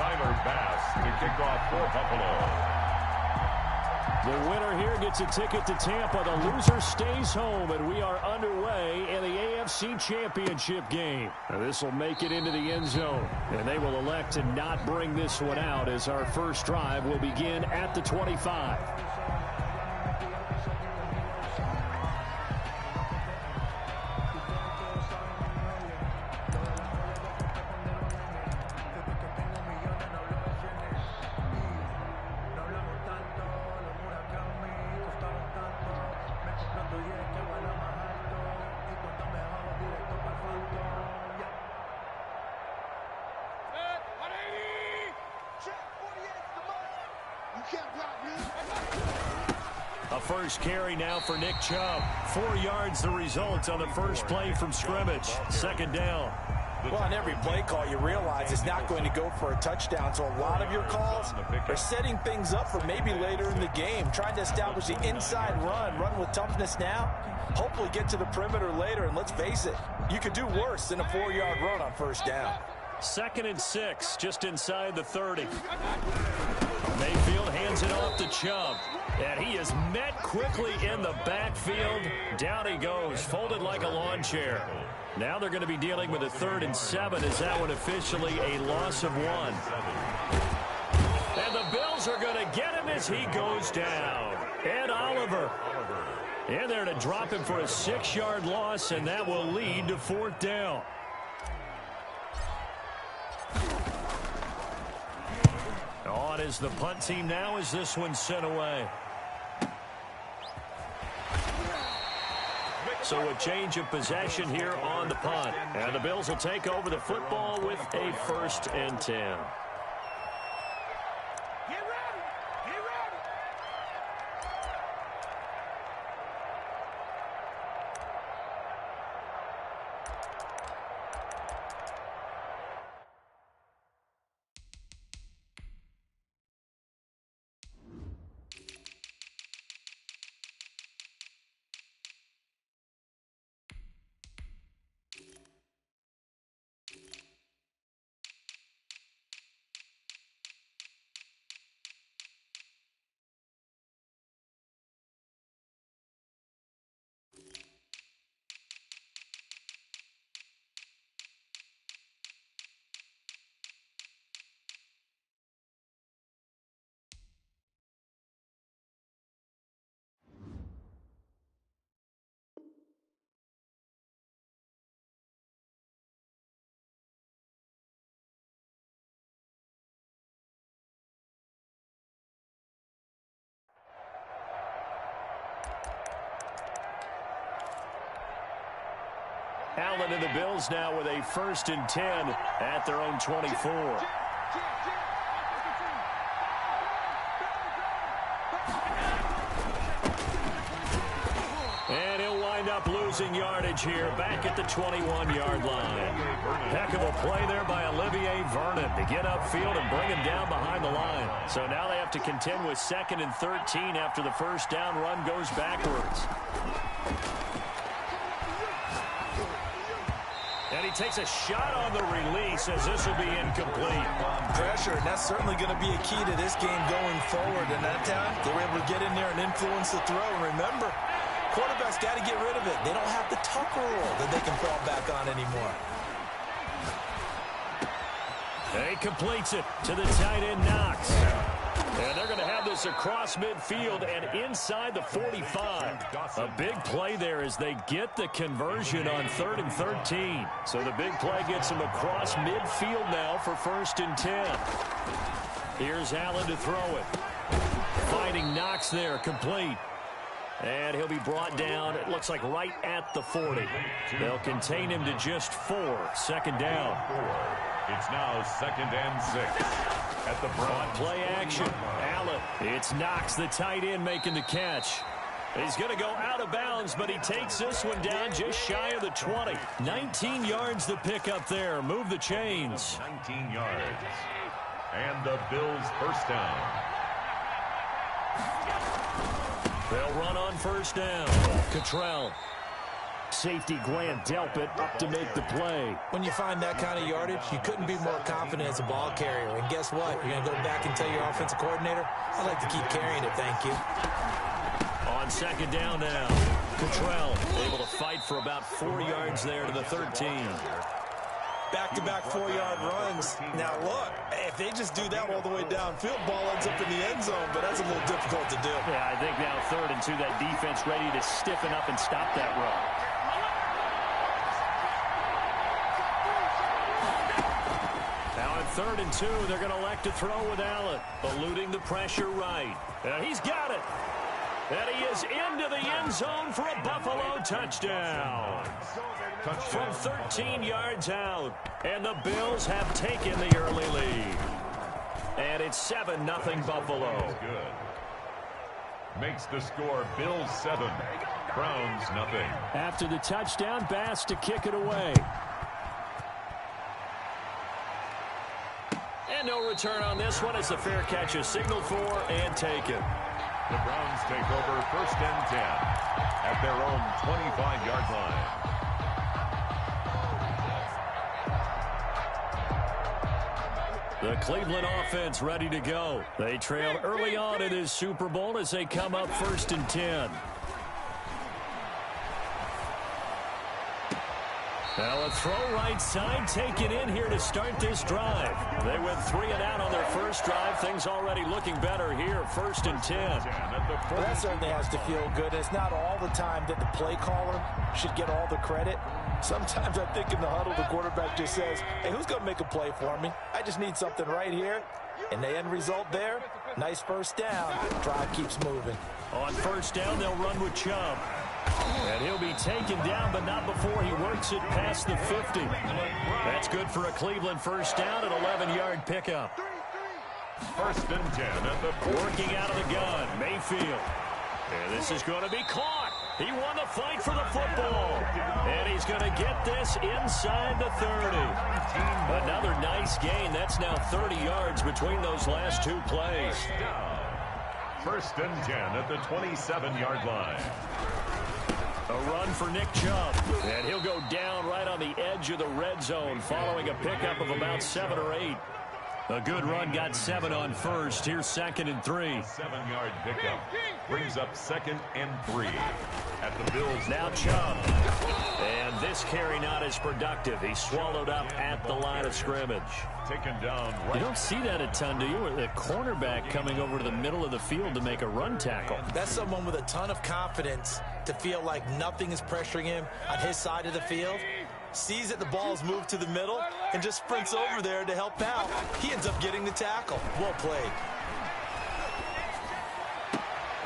To kick off for Buffalo. The winner here gets a ticket to Tampa. The loser stays home, and we are underway in the AFC Championship game. Now, this will make it into the end zone, and they will elect to not bring this one out as our first drive will begin at the 25. A first carry now for Nick Chubb. 4 yards the result on the first play from scrimmage. Second down. Well, on every play call, you realize it's not going to go for a touchdown. So a lot of your calls are setting things up for maybe later in the game, trying to establish the inside run with toughness now, hopefully get to the perimeter later. And let's face it, you could do worse than a 4-yard run on first down. 2nd and 6, just inside the 30. Mayfield hands it off to Chubb. And he is met quickly in the backfield. Down he goes, folded like a lawn chair. Now they're going to be dealing with a 3rd and 7. Is that one officially a loss of 1? And the Bills are going to get him as he goes down. Ed Oliver in there to drop him for a 6-yard loss, and that will lead to 4th down. On is the punt team now as this one's sent away. So a change of possession here on the punt. And the Bills will take over the football with a 1st and 10. Allen and the Bills now with a 1st and 10 at their own 24. And he'll wind up losing yardage here back at the 21-yard line. Heck of a play there by Olivier Vernon to get upfield and bring him down behind the line. So now they have to contend with 2nd and 13 after the first down run goes backwards. And he takes a shot on the release as this will be incomplete. Pressure, and that's certainly going to be a key to this game going forward. And that time, they were able to get in there and influence the throw. And remember, quarterbacks got to get rid of it. They don't have the tucker rule that they can fall back on anymore. He completes it to the tight end, Knox. And they're going to have this across midfield and inside the 45. A big play there as they get the conversion on 3rd and 13. So the big play gets them across midfield now for 1st and 10. Here's Allen to throw it. Fighting Knox there, complete. And he'll be brought down, it looks like right at the 40. They'll contain him to just 4. 2nd down. It's now 2nd and 6 at the Browns. Play action. Allen. It's Knox, the tight end, making the catch. He's going to go out of bounds, but he takes this one down just shy of the 20. 19 yards to pick up there. Move the chains. 19 yards. And the Bills' first down. They'll run on first down. Cottrell. Safety Grant Delpit up to make the play. When you find that kind of yardage, you couldn't be more confident as a ball carrier. And guess what? You're going to go back and tell your offensive coordinator, I'd like to keep carrying it, thank you. On second down now, Cottrell able to fight for about 4 yards there to the 13. Back-to-back 4-yard runs. Now, look, if they just do that all the way downfield, ball ends up in the end zone, but that's a little difficult to do. Yeah, I think now 3rd and 2, that defense ready to stiffen up and stop that run. Now at 3rd and 2, they're going to elect to throw with Allen, eluding the pressure right. He's got it. And he is into the end zone for a Buffalo touchdown. From 13 yards out. And the Bills have taken the early lead. And it's 7-0 Buffalo. Good. Makes the score Bills 7, Browns nothing. After the touchdown, Bass to kick it away. And no return on this one. It's a fair catch is signaled for and taken. The Browns take over 1st and 10 at their own 25-yard line. The Cleveland offense ready to go. They trail early on in this Super Bowl as they come up 1st and 10. Now a throw right side taken in here to start this drive. They went 3 and out on their first drive. Things already looking better here. 1st and 10. Well, that certainly has to feel good. It's not all the time that the play caller should get all the credit. Sometimes I think in the huddle, the quarterback just says, hey, who's going to make a play for me? I just need something right here. And the end result there, nice 1st down. Drive keeps moving. On 1st down, they'll run with Chubb. And he'll be taken down, but not before he works it past the 50. That's good for a Cleveland 1st down, an 11-yard pickup. 1st and 10 at the working out of the gun, Mayfield. And this is going to be caught. He won the fight for the football. And he's going to get this inside the 30. Another nice gain. That's now 30 yards between those last 2 plays. 1st and 10 at the 27-yard line. A run for Nick Chubb. And he'll go down right on the edge of the red zone following a pickup of about 7 or 8. A good run got 7 on 1st. Here's 2nd and 3. 7-yard pickup brings up 2nd and 3 at the Bills. Now Chubb. And this carry not as productive. He's swallowed up at the line of scrimmage. Taken down. Right. You don't see that a ton, do you? The cornerback coming over to the middle of the field to make a run tackle. That's someone with a ton of confidence to feel like nothing is pressuring him on his side of the field. Sees that the ball's moved to the middle and just sprints over there to help out. He ends up getting the tackle. Well played.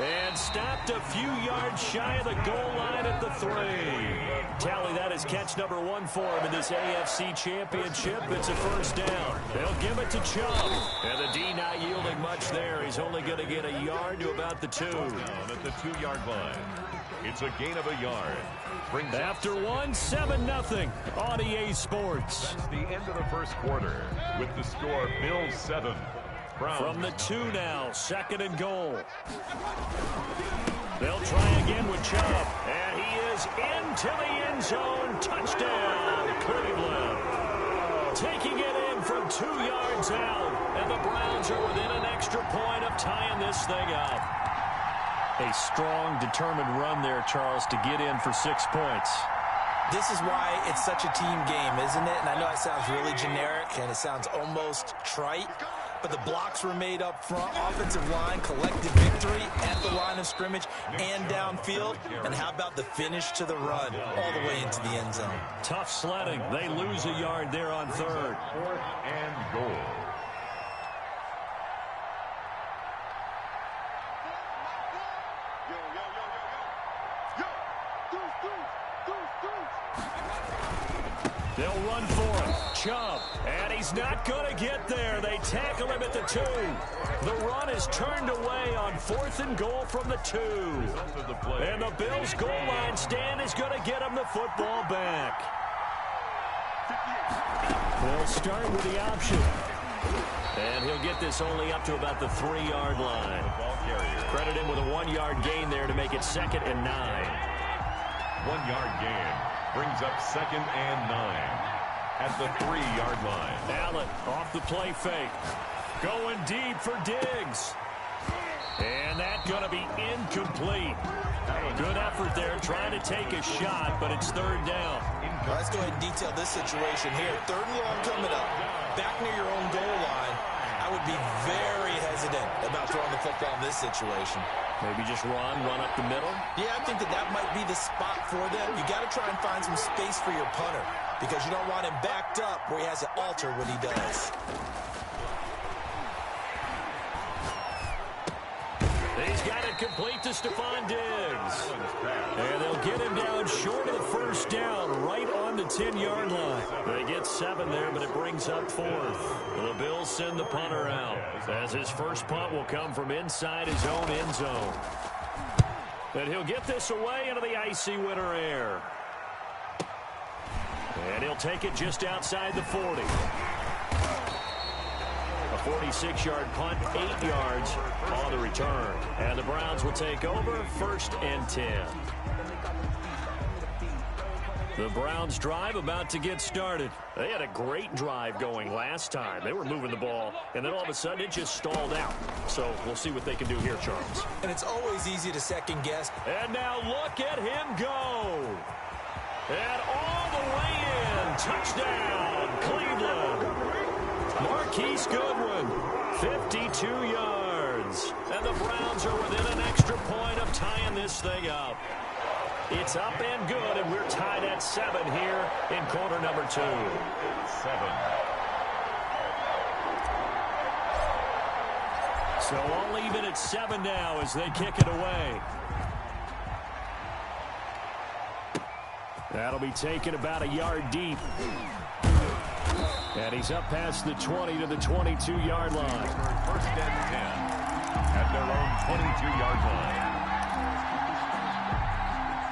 And stopped a few yards shy of the goal line at the 3. Tally, that is catch number 1 for him in this AFC Championship. It's a 1st down. They'll give it to Chubb. And the D not yielding much there. He's only going to get a yard to about the 2. Down at the 2-yard line. It's a gain of a yard. After 1, 7-0 on EA Sports. That's the end of the 1st quarter with the score Bills 7. Browns. From the 2 now, 2nd and goal. They'll try again with Chubb. And he is into the end zone. Touchdown, Cleveland. Taking it in from 2 yards out. And the Browns are within an extra point of tying this thing up. A strong, determined run there, Charles, to get in for 6 points. This is why it's such a team game, isn't it? And I know it sounds really generic and it sounds almost trite, but the blocks were made up front. Offensive line, collective victory at the line of scrimmage and downfield. And how about the finish to the run all the way into the end zone? Tough sledding. They lose a yard there on 3rd. 4th and goal. They'll run for him. Chubb. And he's not going to get there. They tackle him at the 2. The run is turned away on 4th and goal from the 2. And the Bills' goal line stand is going to get him the football back. They'll start with the option. And he'll get this only up to about the 3-yard line. Credit him with a 1-yard gain there to make it 2nd and 9. 1-yard gain. Brings up 2nd and 9 at the 3-yard line. Allen off the play fake. Going deep for Diggs. And that's going to be incomplete. Good effort there trying to take a shot, but it's 3rd down. Well, let's go ahead and detail this situation here. 3rd and long coming up. Back near your own goal line. I would be very hesitant about throwing the football in this situation. Maybe just run up the middle? Yeah, I think that might be the spot for them. You got to try and find some space for your punter because you don't want him backed up where he has to alter what he does. He's got it complete to Stephon Diggs. And they'll get him down short of the 1st down, right on the 10-yard line. They get 7 there, but it brings up 4th. The Bills send the punter out, as his first punt will come from inside his own end zone. And he'll get this away into the icy winter air. And he'll take it just outside the 40. A 46-yard punt, 8 yards on the return. And the Browns will take over, 1st and 10. The Browns drive about to get started. They had a great drive going last time. They were moving the ball, and then all of a sudden it just stalled out. So we'll see what they can do here, Charles. And it's always easy to second guess. And now look at him go. And all the way in. Touchdown, Cleveland. Marquise Goodwin, 52 yards. And the Browns are within an extra point of tying this thing up. It's up and good, and we're tied at 7 here in quarter number 2. 7. So all even at 7 now as they kick it away. That'll be taken about a yard deep. And he's up past the 20 to the 22-yard line. 1st and 10 at their own 22-yard line.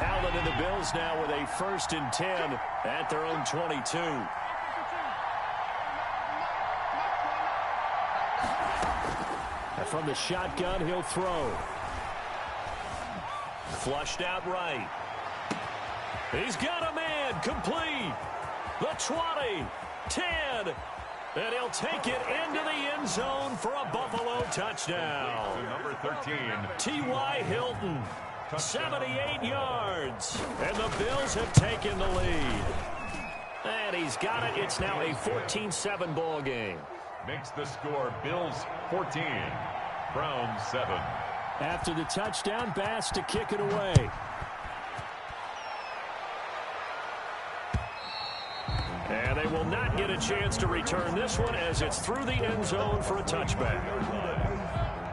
Allen and the Bills now with a 1st and 10 at their own 22. And from the shotgun, he'll throw. Flushed out right. He's got a man complete. The 20, 10, and he'll take it into the end zone for a Buffalo touchdown. Number 13. T.Y. Hilton. 78 yards, and the Bills have taken the lead. And he's got it. It's now a 14-7 ball game. Makes the score Bills 14, Browns 7. After the touchdown, Bass to kick it away. And they will not get a chance to return this one as it's through the end zone for a touchback.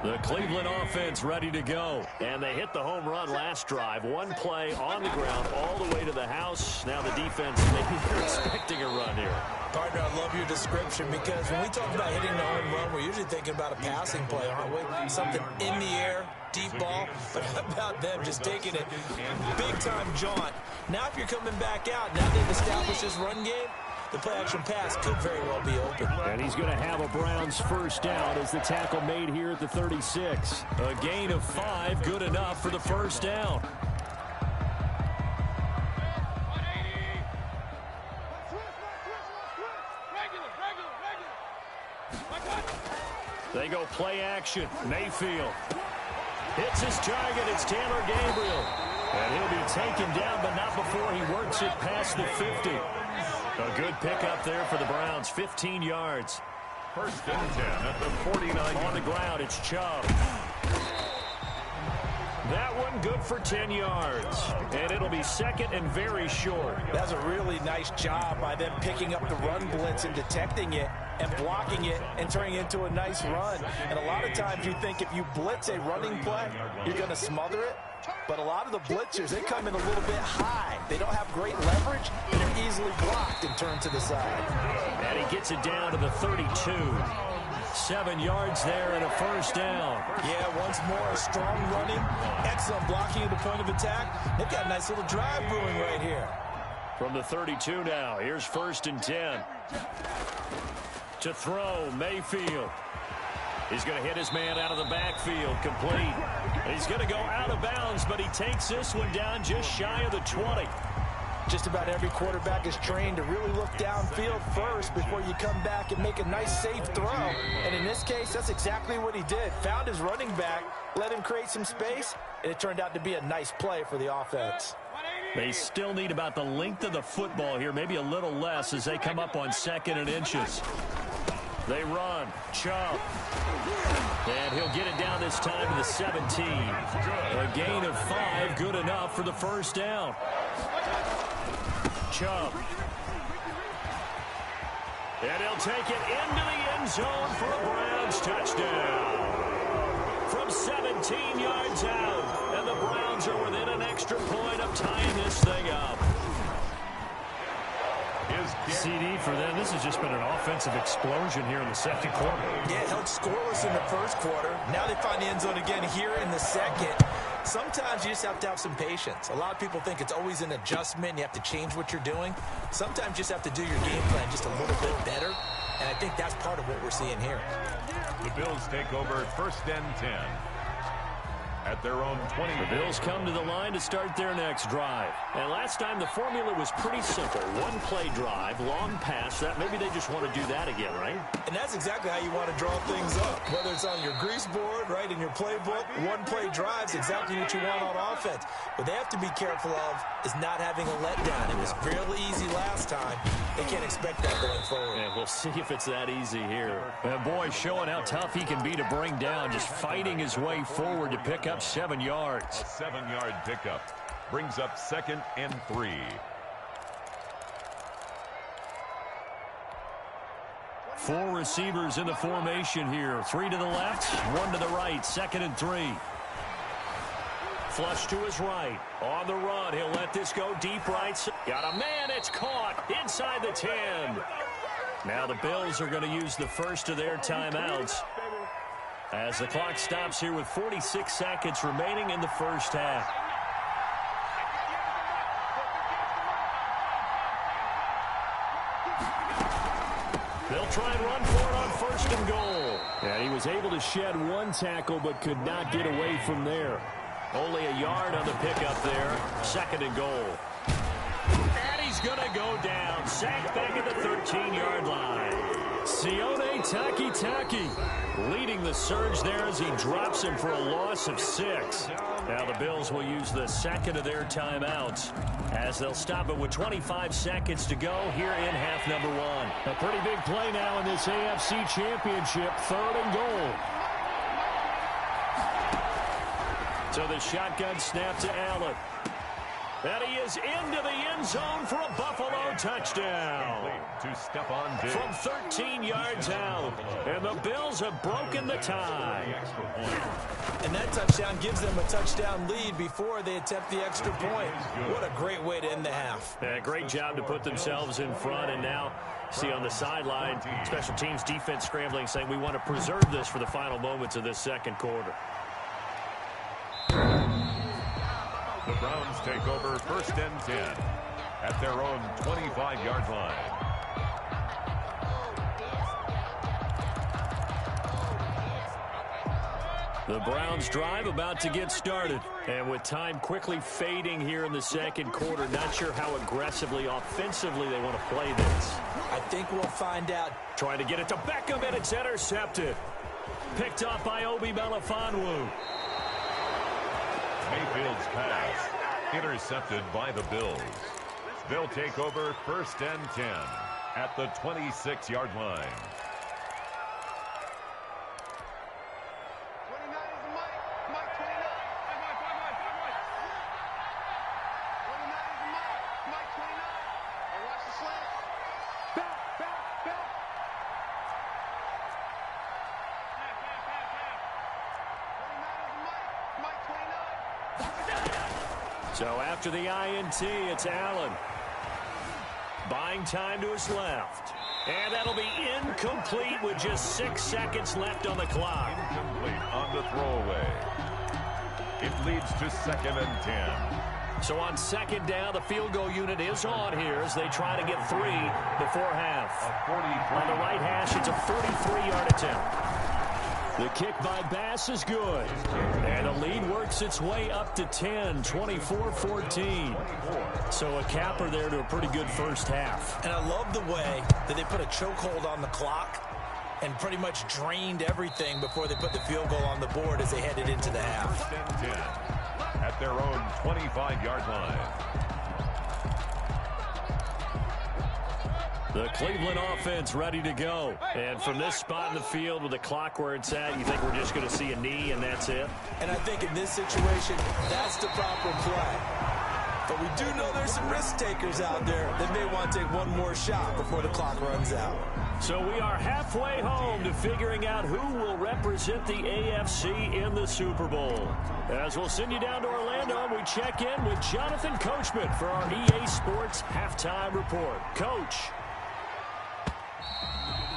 The Cleveland offense ready to go. And they hit the home run last drive. One play on the ground all the way to the house. Now the defense, maybe they're expecting a run here. Partner, I love your description because when we talk about hitting the home run, we're usually thinking about a passing play, aren't we? Something in the air, deep ball. But how about them just taking it big-time jaunt? Now if you're coming back out, now they've established this run game, the play-action pass could very well be open. And he's going to have a Browns first down as the tackle made here at the 36. A gain of 5, good enough for the first down. They go play action. Mayfield hits his target. It's Taylor Gabriel. And he'll be taken down, but not before he works it past the 50. A good pickup there for the Browns, 15 yards. 1st and 10 at the 49. On the ground, it's Chubb. That one good for 10 yards. And it'll be 2nd and very short. That's a really nice job by them picking up the run blitz and detecting it and blocking it and turning it into a nice run. And a lot of times you think if you blitz a running play, you're going to smother it. But a lot of the blitzers, they come in a little bit high. They don't have great leverage, and they're easily blocked and turned to the side. And he gets it down to the 32. 7 yards there and a first down. Yeah, once more, a strong running, excellent blocking at the point of attack. They've got a nice little drive brewing right here. From the 32 now, here's 1st and 10. To throw, Mayfield. He's going to hit his man out of the backfield, complete. He's going to go out of bounds, but he takes this one down just shy of the 20. Just about every quarterback is trained to really look downfield first before you come back and make a nice, safe throw. And in this case, that's exactly what he did. Found his running back, let him create some space, and it turned out to be a nice play for the offense. They still need about the length of the football here, maybe a little less as they come up on 2nd and inches. They run. Chubb. And he'll get it down this time to the 17. A gain of 5, good enough for the first down. Chubb. And he'll take it into the end zone for a Browns touchdown. From 17 yards out. And the Browns are within an extra point of tying this thing up. CD for them. This has just been an offensive explosion here in the second quarter. Yeah, held scoreless in the first quarter. Now they find the end zone again here in the second. Sometimes you just have to have some patience. A lot of people think it's always an adjustment. You have to change what you're doing. Sometimes you just have to do your game plan just a little bit better. And I think that's part of what we're seeing here. The Bills take over 1st and 10. At their own 20. The Bills come to the line to start their next drive. And last time the formula was pretty simple. One play drive, long pass. That maybe they just want to do that again, right? And that's exactly how you want to draw things up. Whether it's on your grease board, right, in your playbook, one play drive's exactly what you want on offense. What they have to be careful of is not having a letdown. It was fairly easy last time. They can't expect that going forward. And we'll see if it's that easy here. And boy, showing how tough he can be to bring down, just fighting his way forward to pick up 7 yards. A 7-yard pickup brings up 2nd and 3. Four receivers in the formation here. 3 to the left, 1 to the right. 2nd and 3. Flush to his right. On the run, he'll let this go deep right. Got a man, it's caught inside the 10. Now the Bills are going to use the first of their timeouts as the clock stops here with 46 seconds remaining in the first half. They'll try and run for it on 1st and goal. And he was able to shed 1 tackle but could not get away from there. Only a yard on the pickup there. 2nd and goal. And he's going to go down. Sacked back at the 13-yard line. Sione Takitaki leading the surge there as he drops him for a loss of 6. Now the Bills will use the second of their timeouts as they'll stop it with 25 seconds to go here in half number 1. A pretty big play now in this AFC Championship. 3rd and goal. So the shotgun snap to Allen. And he is into the end zone for a Buffalo touchdown. To Stephon Diggs. From 13 yards out. And the Bills have broken the tie. And that touchdown gives them a touchdown lead before they attempt the extra point. What a great way to end the half. Yeah, great job to put themselves in front. And now, see on the sideline, special teams defense scrambling, saying we want to preserve this for the final moments of this second quarter. The Browns take over 1st and 10 at their own 25-yard line. The Browns drive about to get started. And with time quickly fading here in the second quarter, not sure how aggressively, offensively they want to play this. I think we'll find out. Trying to get it to Beckham, and it's intercepted. Picked up by Obi Melifonwu. Mayfield's pass intercepted by the Bills. They'll take over 1st and 10 at the 26-yard line. So after the INT, it's Allen. Buying time to his left. And that'll be incomplete with just 6 seconds left on the clock. Incomplete on the throwaway. It leads to 2nd and 10. So on 2nd down, the field goal unit is on here as they try to get 3 before half. On the right hash, it's a 43-yard attempt. The kick by Bass is good. And the lead works its way up to 10, 24-14. So a capper there to a pretty good first half. And I love the way that they put a chokehold on the clock and pretty much drained everything before they put the field goal on the board as they headed into the half. At their own 25-yard line. The Cleveland offense ready to go. And from this spot in the field with the clock where it's at, you think we're just going to see a knee and that's it? And I think in this situation, that's the proper play. But we do know there's some risk takers out there that may want to take one more shot before the clock runs out. So we are halfway home to figuring out who will represent the AFC in the Super Bowl. As we'll send you down to Orlando, and we check in with Jonathan Coachman for our EA Sports Halftime Report. Coach.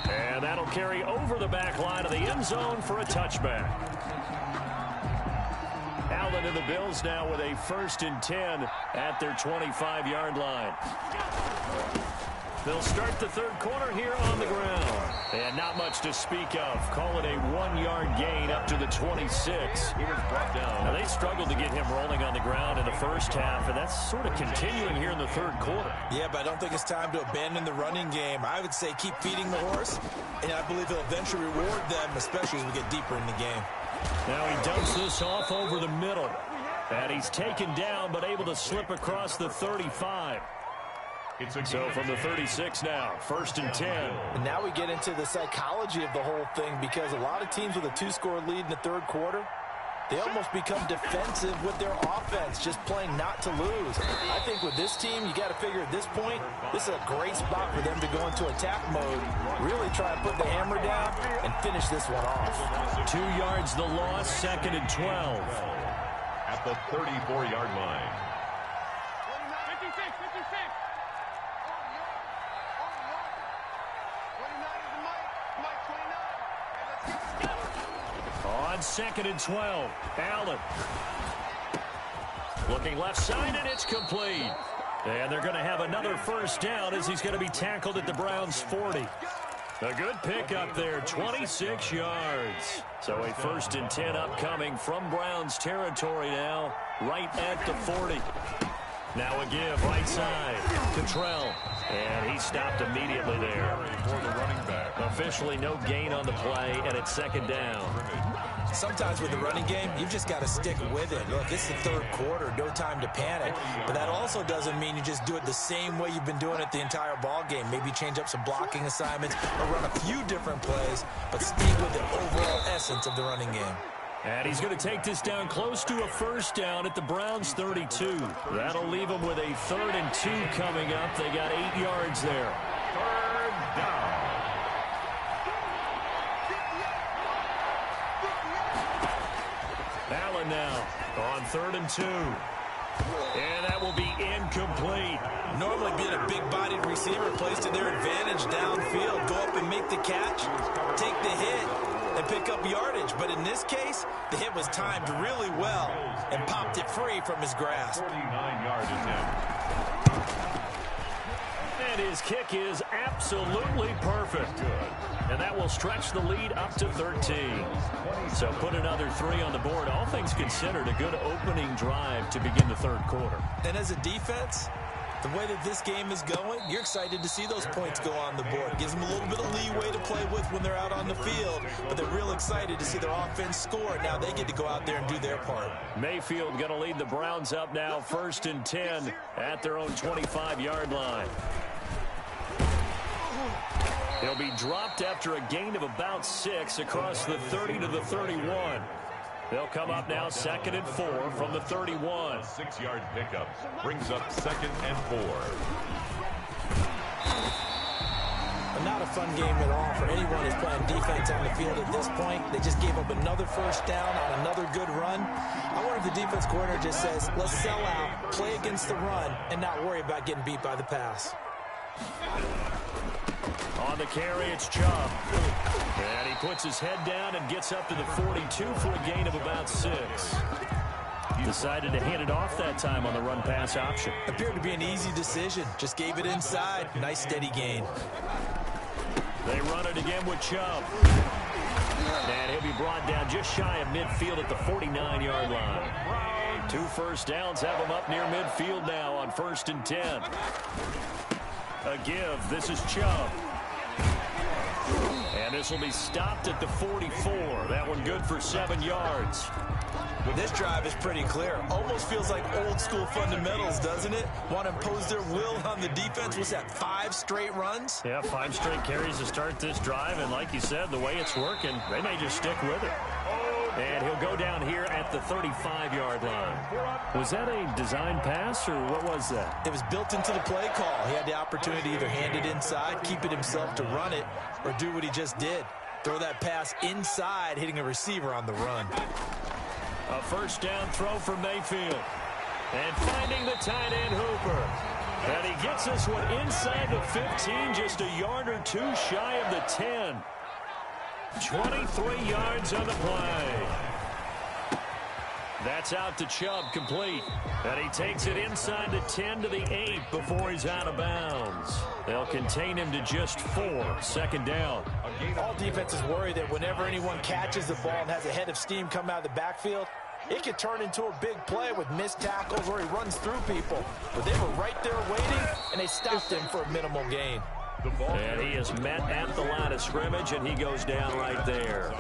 And that'll carry over the back line of the end zone for a touchback. Allen and the Bills now with a 1st and 10 at their 25-yard line. They'll start the third quarter here on the ground. And not much to speak of. Call it a 1-yard gain up to the 26. He was brought down. Now, they struggled to get him rolling on the ground in the first half, and that's sort of continuing here in the third quarter. Yeah, but I don't think it's time to abandon the running game. I would say keep feeding the horse, and I believe he'll eventually reward them, especially as we get deeper in the game. Now he dumps this off over the middle. And he's taken down, but able to slip across the 35. So from the 36 now, 1st and 10. And now we get into the psychology of the whole thing, because a lot of teams with a 2-score lead in the third quarter, they almost become defensive with their offense, just playing not to lose. I think with this team, you got to figure at this point, this is a great spot for them to go into attack mode, really try to put the hammer down and finish this one off. 2 yards the loss, 2nd and 12. At the 34-yard line. On 2nd and 12, Allen. Looking left side, and it's complete. And they're going to have another first down as he's going to be tackled at the Browns' 40. A good pickup there, 26 yards. So a 1st and 10 upcoming from Browns territory now, right at the 40. Now a give, right side, Cottrell. And he stopped immediately there. For the running back. Officially no gain on the play, and it's 2nd down. Sometimes with the running game, you've just got to stick with it. Look, it's the third quarter, no time to panic. But that also doesn't mean you just do it the same way you've been doing it the entire ball game. Maybe change up some blocking assignments or run a few different plays, but stick with the overall essence of the running game. And he's going to take this down close to a first down at the Browns' 32. That'll leave them with a 3rd and 2 coming up. They got 8 yards there. 3rd down. Allen now on 3rd and 2. And that will be incomplete. Normally being a big-bodied receiver plays to their advantage downfield. Go up and make the catch, take the hit, and pick up yardage. But in this case, the hit was timed really well and popped it free from his grasp. 49-yard attempt. And his kick is absolutely perfect. And that will stretch the lead up to 13. So put another 3 on the board. All things considered, a good opening drive to begin the third quarter. And as a defense, the way that this game is going, you're excited to see those points go on the board. Gives them a little bit of leeway to play with when they're out on the field, but they're real excited to see their offense score. Now they get to go out there and do their part. Mayfield going to lead the Browns up now, 1st and 10 at their own 25-yard line. He'll be dropped after a gain of about 6 across the 30 to the 31. They'll come up now 2nd and 4 from the 31. 6-yard pickup brings up 2nd and 4. Not a fun game at all for anyone who's playing defense on the field at this point. They just gave up another first down on another good run. I wonder if the defense coordinator just says, let's sell out, play against the run, and not worry about getting beat by the pass. On the carry, it's Chubb. And he puts his head down and gets up to the 42 for a gain of about 6. He decided to hand it off that time on the run-pass option. Appeared to be an easy decision. Just gave it inside. Nice, steady gain. They run it again with Chubb. And he'll be brought down just shy of midfield at the 49-yard line. 2 first downs have them up near midfield now on 1st and 10. A give. This is Chubb. And this will be stopped at the 44. That one good for 7 yards. This drive is pretty clear. Almost feels like old school fundamentals, doesn't it? Want to impose their will on the defense. Was that 5 straight runs? Yeah, 5 straight carries to start this drive. And like you said, the way it's working, they may just stick with it. And he'll go down here at the 35-yard line. Was that a design pass, or what was that? It was built into the play call. He had the opportunity to either hand it inside, keep it himself to run it, or do what he just did. Throw that pass inside, hitting a receiver on the run. A first down throw for Mayfield. And finding the tight end Hooper. And he gets this one inside the 15, just a yard or 2 shy of the 10. 23 yards on the play. That's out to Chubb, complete. And he takes it inside the 10 to the 8 before he's out of bounds. They'll contain him to just 4. 2nd down. All defenses worry that whenever anyone catches the ball and has a head of steam come out of the backfield, it could turn into a big play with missed tackles or he runs through people. But they were right there waiting, and they stopped him for a minimal gain. And he is met at the line of scrimmage, and he goes down right there.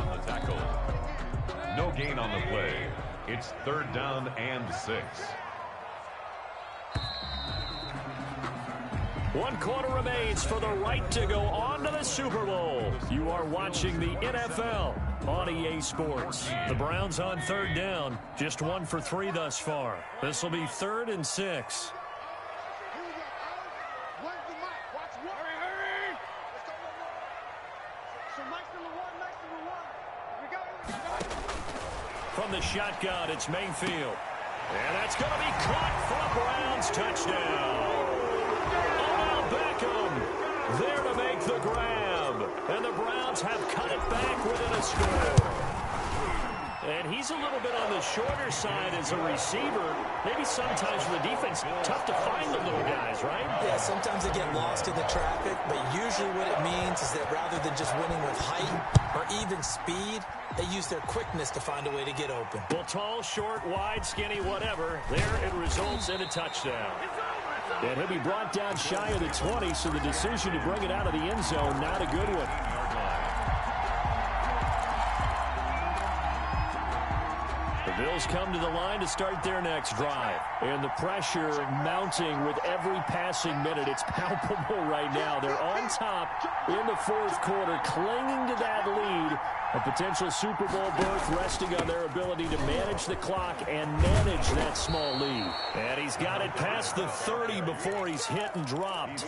No gain on the play. It's 3rd down and 6. 1 quarter remains for the right to go on to the Super Bowl. You are watching the NFL on EA Sports. The Browns on 3rd down, just 1 for 3 thus far. This will be 3rd and 6. From the shotgun, it's Mayfield. And that's going to be caught for a Browns touchdown. Beckham there to make the grab. And the Browns have cut it back within a score. And he's a little bit on the shorter side as a receiver. Maybe sometimes for the defense, tough to find the little guys, right? Yeah, sometimes they get lost in the traffic, but usually what it means is that rather than just winning with height or even speed, they use their quickness to find a way to get open. Well, tall, short, wide, skinny, whatever, there it results in a touchdown. And he'll be brought down shy of the 20, so the decision to bring it out of the end zone, not a good one. The Bills come to the line to start their next drive. And the pressure mounting with every passing minute. It's palpable right now. They're on top in the 4th quarter, clinging to that lead. A potential Super Bowl berth resting on their ability to manage the clock and manage that small lead. And he's got it past the 30 before he's hit and dropped.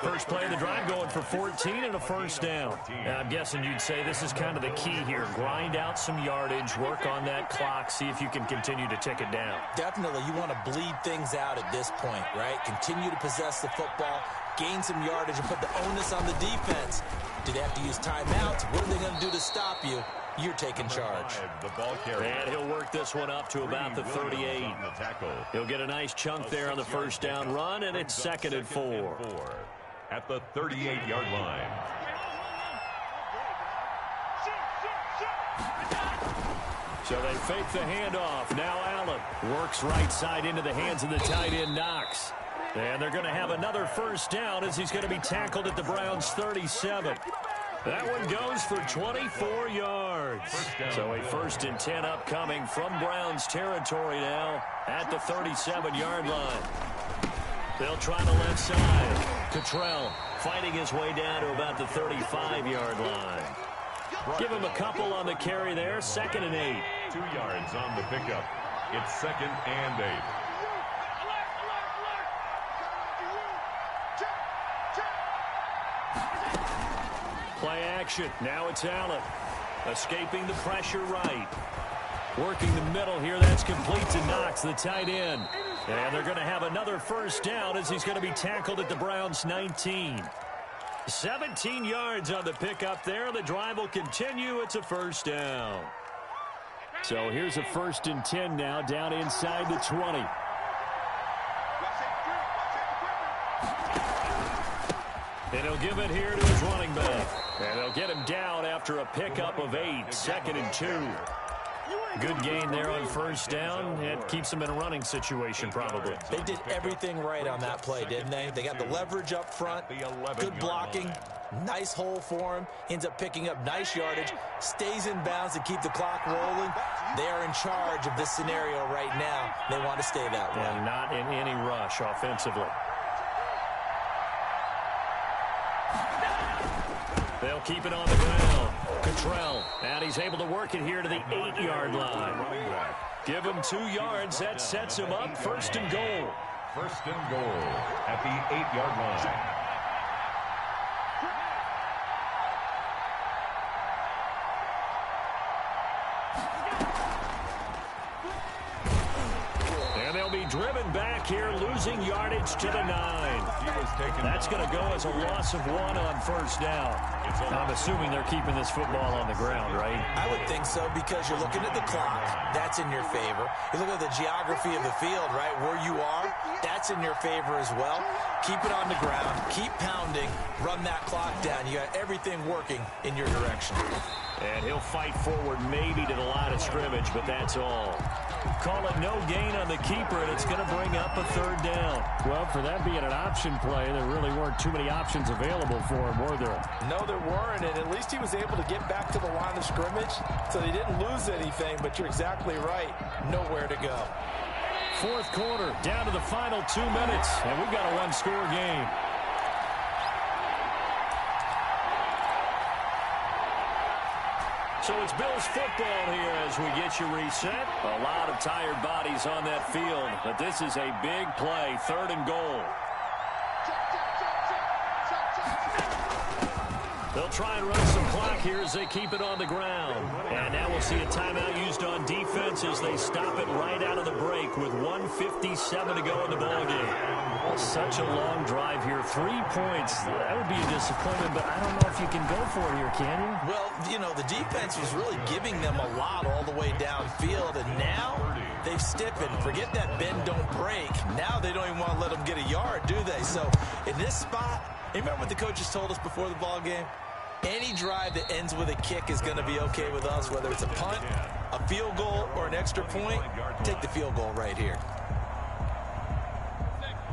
First play of the drive going for 14 and a first down. And I'm guessing you'd say this is kind of the key here. Grind out some yardage, work on that clock, see if you can continue to tick it down. Definitely, you want to bleed things out at this point, right? Continue to possess the football, gain some yardage, and put the onus on the defense. Do they have to use timeouts? What are they going to do to stop you? You're taking charge. And he'll work this one up to about the 38. He'll get a nice chunk there on the first down run, and it's 2nd and 4. At the 38-yard line. So they fake the handoff. Now Allen works right side into the hands of the tight end Knox. And they're going to have another first down as he's going to be tackled at the Browns' 37. That one goes for 24 yards. So a 1st and 10 upcoming from Browns territory now at the 37-yard line. They'll try the left side. Cottrell fighting his way down to about the 35-yard line. Give him a couple on the carry there. 2nd and 8. 2 yards on the pickup. It's 2nd and 8. Play action. Now it's Allen. Escaping the pressure right. Working the middle here. That's complete to Knox, the tight end. And they're going to have another first down as he's going to be tackled at the Browns' 19. 17 yards on the pickup there. The drive will continue. It's a first down. So here's a 1st and 10 now down inside the 20. And he'll give it here to his running back. And they'll get him down after a pickup of 8, 2nd and 2. Good gain there on first down. It keeps them in a running situation, probably. They did everything right on that play, didn't they? They got the leverage up front, good blocking, nice hole for him. Ends up picking up nice yardage, stays in bounds to keep the clock rolling. They are in charge of this scenario right now. They want to stay that way. And not in any rush offensively. They'll keep it on the ground. Cottrell, and he's able to work it here to the 8-yard line. Give him 2 yards. That sets him up. 1st and goal. 1st and goal at the 8-yard line. And they'll be driven back here, losing yardage to the 9. That's going to go as a loss of 1 on first down. I'm assuming they're keeping this football on the ground, right? I would think so, because you're looking at the clock. That's in your favor. You look at the geography of the field, right, where you are. That's in your favor as well. Keep it on the ground. Keep pounding. Run that clock down. You got everything working in your direction. And he'll fight forward maybe to the line of scrimmage, but that's all. Call it no gain on the keeper, and it's going to bring up a 3rd down. Well, for that being an option play, there really weren't too many options available for him, were there? No, there weren't, and at least he was able to get back to the line of scrimmage, so they didn't lose anything, but you're exactly right. Nowhere to go. 4th quarter, down to the final 2 minutes, and we've got a 1-score game. So it's Bills football here as we get you reset. A lot of tired bodies on that field, but this is a big play, 3rd and goal. They'll try and run some clock here as they keep it on the ground. And now we'll see a timeout used on defense as they stop it right out of the break with 1:57 to go in the ballgame. Well, such a long drive here. 3 points. That would be a disappointment, but I don't know if you can go for it here, can you? Well, you know, the defense was really giving them a lot all the way downfield, and now they've stiffened. Forget that bend, don't break. Now they don't even want to let them get a yard, do they? So in this spot, remember what the coaches told us before the ball game? Any drive that ends with a kick is going to be okay with us, whether it's a punt, a field goal, or an extra point. Take the field goal right here.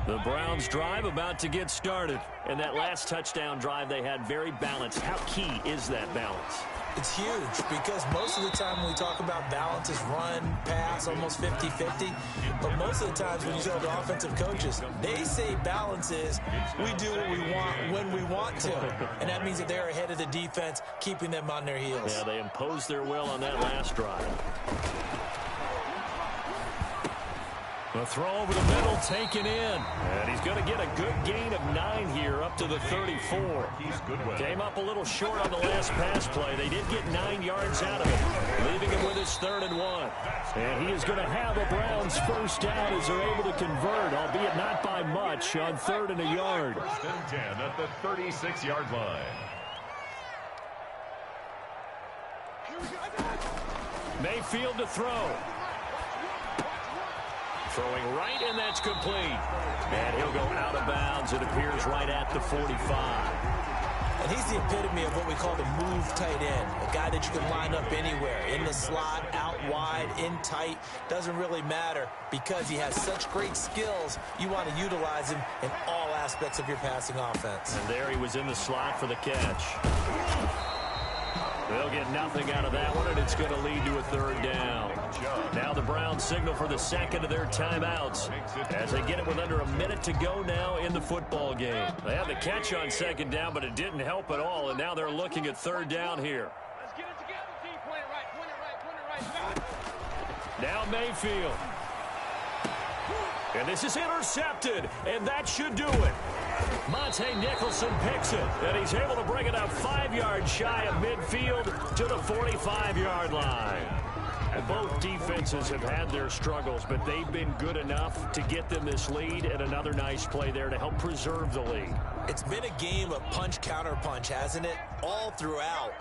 The Browns drive about to get started. And that last touchdown drive they had very balanced. How key is that balance? It's huge, because most of the time when we talk about balance is run, pass, almost 50-50. But most of the times when you talk to offensive coaches, they say balance is we do what we want when we want to. And that means that they're ahead of the defense, keeping them on their heels. Yeah, they imposed their will on that last drive. The throw over the middle, taken in. And he's going to get a good gain of 9 here, up to the 34. Came up a little short on the last pass play. They did get 9 yards out of it, leaving him with his 3rd and 1. And he is going to have a Browns first down as they're able to convert, albeit not by much, on 3rd and a yard. 1st and 10 at the 36-yard line. Mayfield to throw. Throwing right, and that's complete. And he'll go out of bounds. It appears right at the 45. And he's the epitome of what we call the move tight end. A guy that you can line up anywhere. In the slot, out wide, in tight. Doesn't really matter, because he has such great skills. You want to utilize him in all aspects of your passing offense. And there he was in the slot for the catch. They'll get nothing out of that one, and it's going to lead to a 3rd down. Now the Browns signal for the 2nd of their timeouts as they get it with under a minute to go now in the football game. They had the catch on 2nd down, but it didn't help at all, and now they're looking at 3rd down here. Let's get it together, team. Point it right. Now Mayfield. And this is intercepted, and that should do it. Monte Nicholson picks it, and he's able to bring it up 5 yards shy of midfield to the 45-yard line. And both defenses have had their struggles, but they've been good enough to get them this lead, and another nice play there to help preserve the lead. It's been a game of punch, counter punch, hasn't it? All throughout.